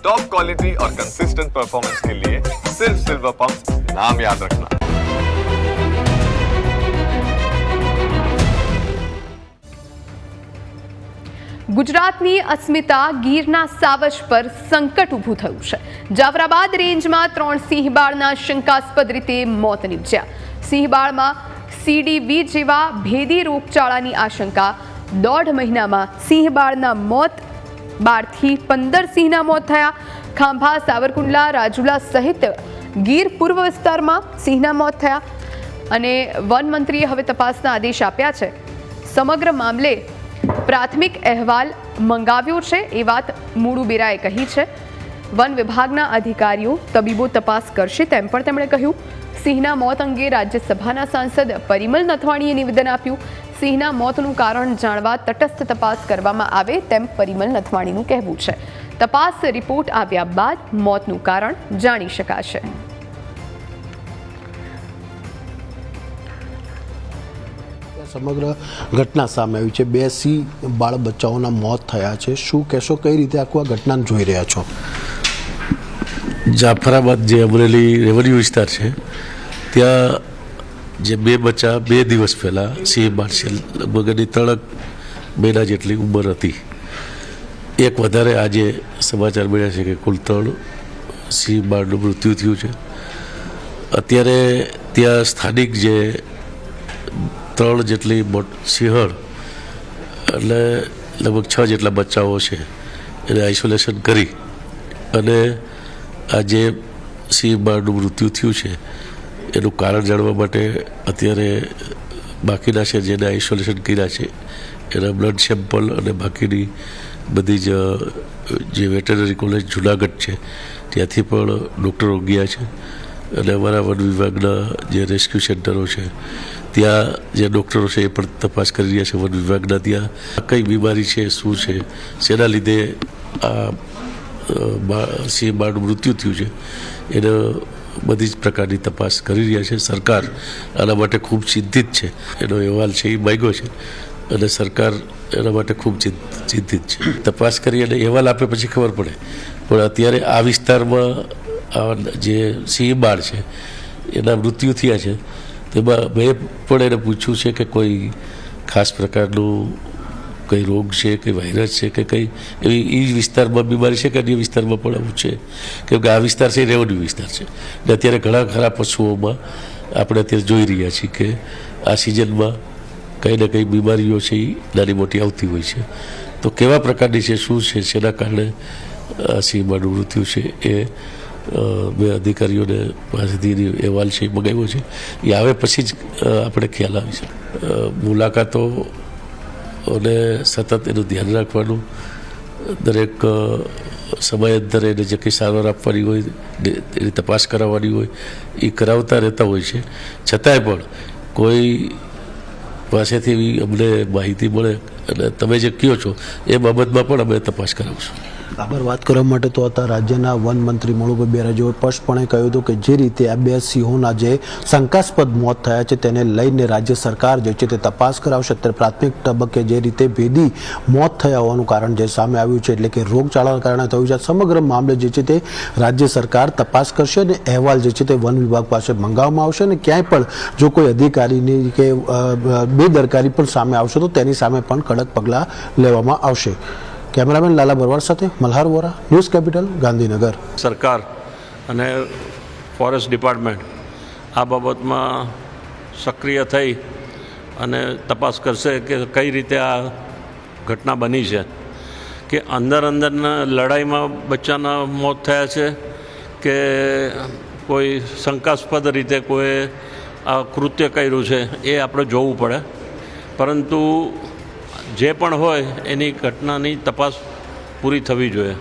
Top quality और consistent performance के लिए सिर्फ सिल्वर पंप नाम याद रखना। ગુજરાતની અસ્મિતા ગીરના સાવજ પર સંકટ ઊભું થયું છે। જાફરાબાદ રેન્જમાં 3 સિંહબાળના શંકાસ્પદ રીતે મોત નીપજ્યા। સિંહબાળમાં CDV જેવા ભેદી રોગચાળાની આશંકા। 1.5 મહિનામાં સિંહબાળના મોત, 12 થી 15 સિંહના મોત થયા। ખાંભા, સાવરકુંડલા, રાજુલા સહિત ગીર પૂર્વ વિસ્તારમાં સિંહના મોત થયા અને વન મંત્રીએ હવે તપાસના આદેશ આપ્યા છે। સમગ્ર મામલે પ્રાથમિક અહેવાલ મંગાવ્યો છે એ વાત મૂળુ બેરાએ કહી છે। વન વિભાગના અધિકારીઓ, તબીબો તપાસ કરશે તેમ પણ તેમણે કહ્યું। સિંહના મોત અંગે રાજ્યસભાના સાંસદ પરિમલ નથવાણીએ નિવેદન આપ્યું। સિંહના મોતનું કારણ જાણવા તટસ્થ તપાસ કરવામાં આવે તેમ પરિમલ નથવાણીનું કહેવું છે। તપાસ રિપોર્ટ આવ્યા બાદ મોતનું કારણ જાણી શકાશે। સમગ્ર ઘટના સામે આવી છે। 2 સિંહ બાળ બચ્ચાઓના મોત થયા છે। શું કહેશો, કઈ રીતે આખું આ ઘટનાને જોઈ રહ્યા છો? જાફરાબાદ જે અમરેલી રેવન્યુ વિસ્તાર છે ત્યાં જે 2 બચ્ચા 2 દિવસ પહેલાં સિંહ બાળ છે, લગભગ એની 3 મહિના જેટલી ઉંમર હતી। એક વધારે આજે સમાચાર મળ્યા છે કે કુલ 3 સિંહ બાળનું મૃત્યુ થયું છે। અત્યારે ત્યાં સ્થાનિક જે 3 જેટલી સિંહણ એટલે લગભગ 6 જેટલા બચ્ચાઓ છે એને આઇસોલેશન કરી અને આ જે સિંહ બાળનું મૃત્યુ થયું છે એનું કારણ જાણવા માટે અત્યારે બાકીના છે જેને આઇસોલેશન કર્યા છે એના બ્લડ સેમ્પલ અને બાકીની બધી જ જે વેટરનરી કોલેજ જુનાગઢ છે ત્યાંથી પણ ડૉક્ટરો ગયા છે અને અમારા વન વિભાગના જે રેસ્ક્યુ સેન્ટરો છે ત્યાં જે ડૉક્ટરો છે એ પણ તપાસ કરી રહ્યા છે। વન વિભાગના ત્યાં કઈ બીમારી છે, શું છે, શેના લીધે આ સિંહ બાળનું મૃત્યુ થયું છે એને બધી જ પ્રકારની તપાસ કરી રહ્યા છે। સરકાર આના માટે ખૂબ ચિંતિત છે, એનો અહેવાલ છે એ માગ્યો છે અને સરકાર એના માટે ખૂબ ચિંતિત છે। તપાસ કરી અને અહેવાલ આપે પછી ખબર પડે, પણ અત્યારે આ વિસ્તારમાં જે સિંહ બાળ છે એના મૃત્યુ થયા છે તેમાં મેં પણ એને પૂછ્યું છે કે કોઈ ખાસ પ્રકારનું કંઈ રોગ છે, કંઈ વાયરસ છે કે કંઈ એવી એ વિસ્તારમાં બીમારી છે કે અન્ય વિસ્તારમાં પણ આવું છે, કેમ કે આ વિસ્તાર છે એ રેવન્યુ વિસ્તાર છે ને અત્યારે ઘણા ખરા પશુઓમાં આપણે અત્યારે જોઈ રહ્યા છીએ કે આ સિઝનમાં કંઈ ને કંઈ બીમારીઓ છે એ નાની મોટી આવતી હોય છે। તો કેવા પ્રકારની છે, શું છે, શેના કારણે સિંહ બાળનું મૃત્યુ છે એ બે અધિકારીઓને પાસેથી અહેવાલ છે એ મંગાવ્યો છે। એ આવે પછી જ આપણે ખ્યાલ આવી છે। મુલાકાતો અને સતત એનું ધ્યાન રાખવાનું, દરેક સમયાંતરે એને જે કંઈ સારવાર આપવાની હોય, એની તપાસ કરાવવાની હોય એ કરાવતા રહેતા હોય છે। છતાંય પણ કોઈ પાસેથી એવી અમને માહિતી મળે અને તમે જે કહો છો એ બાબતમાં પણ અમે તપાસ કરાવશું। બરાબર, વાત કરવા માટે તો હતા રાજ્યના વન મંત્રી મનુભાઈ બેરાજીએ સ્પષ્ટપણે કહ્યું હતું કે જે રીતે આ 2 સિંહોના જે શંકાસ્પદ મોત થયા છે તેને લઈને રાજ્ય સરકાર જે છે તે તપાસ કરાવશે। અત્યારે પ્રાથમિક તબક્કે જે રીતે ભેદી મોત થયા હોવાનું કારણ જે સામે આવ્યું છે એટલે કે રોગચાળાના કારણે થયું છે, સમગ્ર મામલે જે છે તે રાજ્ય સરકાર તપાસ કરશે અને અહેવાલ જે છે તે વન વિભાગ પાસે મંગાવવામાં આવશે અને ક્યાંય પણ જો કોઈ અધિકારીની કે બેદરકારી પણ સામે આવશે તો તેની સામે પણ કડક પગલાં લેવામાં આવશે। કેમેરામેન લાલા બરવાડ સાથે મલ્હાર વોરા, ન્યૂઝ કેપિટલ, ગાંધીનગર। સરકાર અને ફોરેસ્ટ ડિપાર્ટમેન્ટ આ બાબતમાં સક્રિય થઈ અને તપાસ કરશે કે કઈ રીતે આ ઘટના બની છે, કે અંદરના લડાઈમાં બચ્ચાના મોત થયા છે કે કોઈ શંકાસ્પદ રીતે કોઈ આ કૃત્ય કર્યું છે એ આપણે જોવું પડે। પરંતુ જે પણ હોય એની ઘટનાની તપાસ પૂરી થવી જોઈએ।